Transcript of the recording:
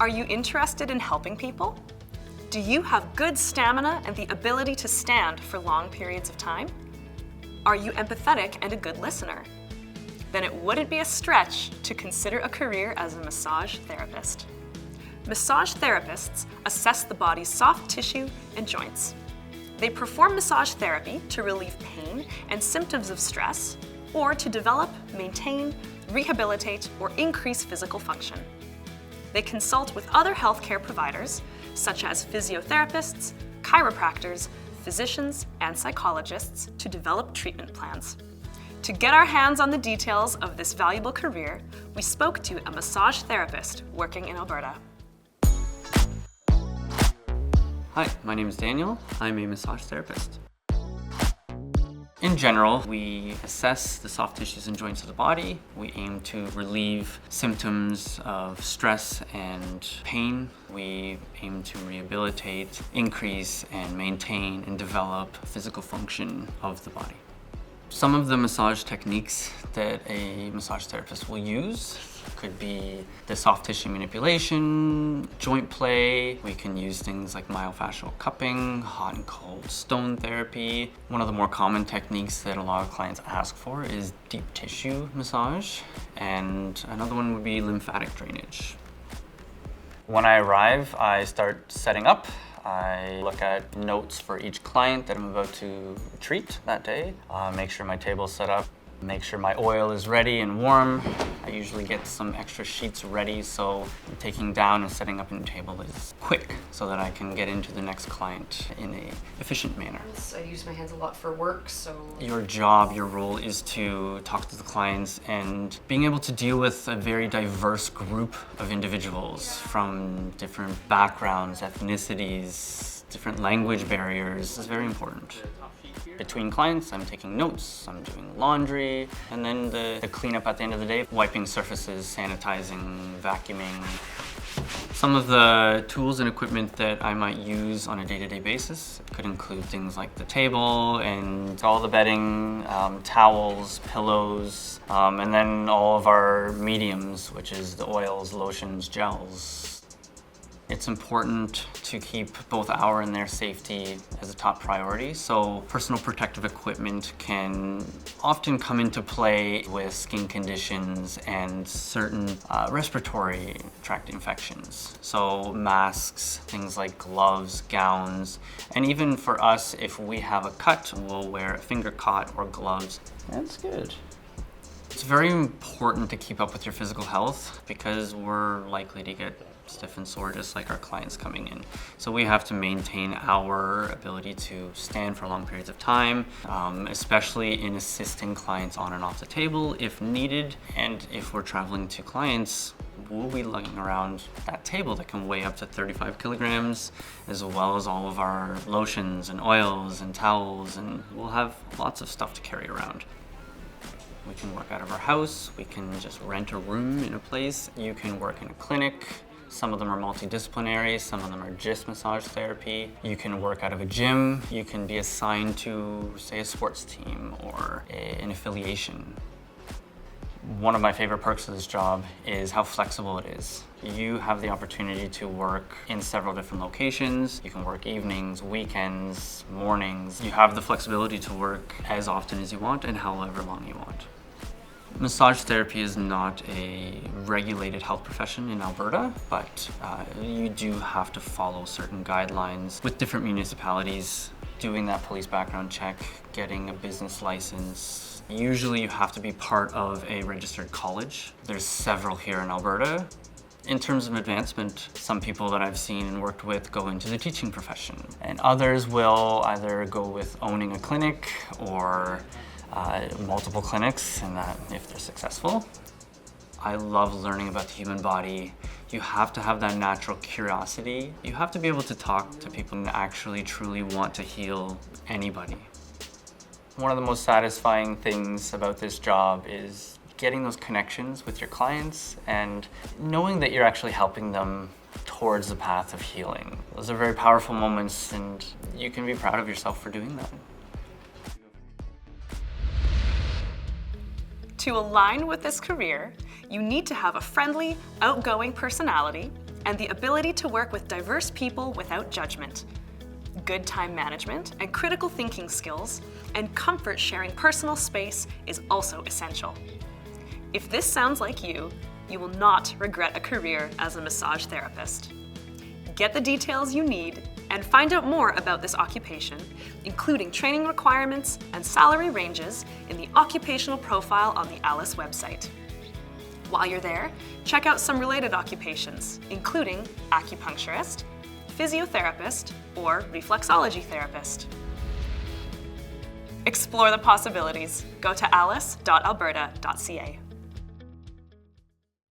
Are you interested in helping people? Do you have good stamina and the ability to stand for long periods of time? Are you empathetic and a good listener? Then it wouldn't be a stretch to consider a career as a massage therapist. Massage therapists assess the body's soft tissue and joints. They perform massage therapy to relieve pain and symptoms of stress, or to develop, maintain, rehabilitate, or increase physical function. They consult with other healthcare providers, such as physiotherapists, chiropractors, physicians, and psychologists to develop treatment plans. To get our hands on the details of this valuable career, we spoke to a massage therapist working in Alberta. Hi, my name is Daniel. I'm a massage therapist. In general, we assess the soft tissues and joints of the body. We aim to relieve symptoms of stress and pain. We aim to rehabilitate, increase, and maintain and develop physical function of the body. Some of the massage techniques that a massage therapist will use could be the soft tissue manipulation, joint play. We can use things like myofascial cupping, hot and cold stone therapy. One of the more common techniques that a lot of clients ask for is deep tissue massage, and another one would be lymphatic drainage. When I arrive, I start setting up. I look at notes for each client that I'm about to treat that day, make sure my table's set up, make sure my oil is ready and warm. I usually get some extra sheets ready, so taking down and setting up a new table is quick so that I can get into the next client in an efficient manner. I use my hands a lot for work, so... Your job, your role is to talk to the clients and being able to deal with a very diverse group of individuals from different backgrounds, ethnicities, different language barriers is very important. Between clients, I'm taking notes, I'm doing laundry, and then the cleanup at the end of the day, wiping surfaces, sanitizing, vacuuming. Some of the tools and equipment that I might use on a day-to-day basis could include things like the table and all the bedding, towels, pillows, and then all of our mediums, which is the oils, lotions, gels. It's important to keep both our and their safety as a top priority, so personal protective equipment can often come into play with skin conditions and certain respiratory tract infections. So masks, things like gloves, gowns, and even for us, if we have a cut, we'll wear a finger cot or gloves. That's good. It's very important to keep up with your physical health because we're likely to get stiff and sore just like our clients coming in. So we have to maintain our ability to stand for long periods of time, especially in assisting clients on and off the table if needed. And if we're traveling to clients, we'll be lugging around that table that can weigh up to 35 kilograms, as well as all of our lotions and oils and towels, and we'll have lots of stuff to carry around. We can work out of our house, we can just rent a room in a place, you can work in a clinic. Some of them are multidisciplinary, some of them are just massage therapy. You can work out of a gym, you can be assigned to, say, a sports team or an affiliation. One of my favorite perks of this job is how flexible it is. You have the opportunity to work in several different locations. You can work evenings, weekends, mornings. You have the flexibility to work as often as you want and however long you want. Massage therapy is not a regulated health profession in Alberta, but you do have to follow certain guidelines with different municipalities, doing that police background check, getting a business license. Usually you have to be part of a registered college. There's several here in Alberta. In terms of advancement, some people that I've seen and worked with go into the teaching profession, and others will either go with owning a clinic or multiple clinics, and that if they're successful. I love learning about the human body. You have to have that natural curiosity. You have to be able to talk to people and actually truly want to heal anybody. One of the most satisfying things about this job is getting those connections with your clients and knowing that you're actually helping them towards the path of healing. Those are very powerful moments, and you can be proud of yourself for doing that. To align with this career, you need to have a friendly, outgoing personality, and the ability to work with diverse people without judgment. Good time management and critical thinking skills, and comfort sharing personal space is also essential. If this sounds like you will not regret a career as a massage therapist. Get the details you need and find out more about this occupation, including training requirements and salary ranges, in the occupational profile on the ALICE website. While you're there, check out some related occupations, including acupuncturist, physiotherapist, or reflexology therapist. Explore the possibilities. Go to alice.alberta.ca.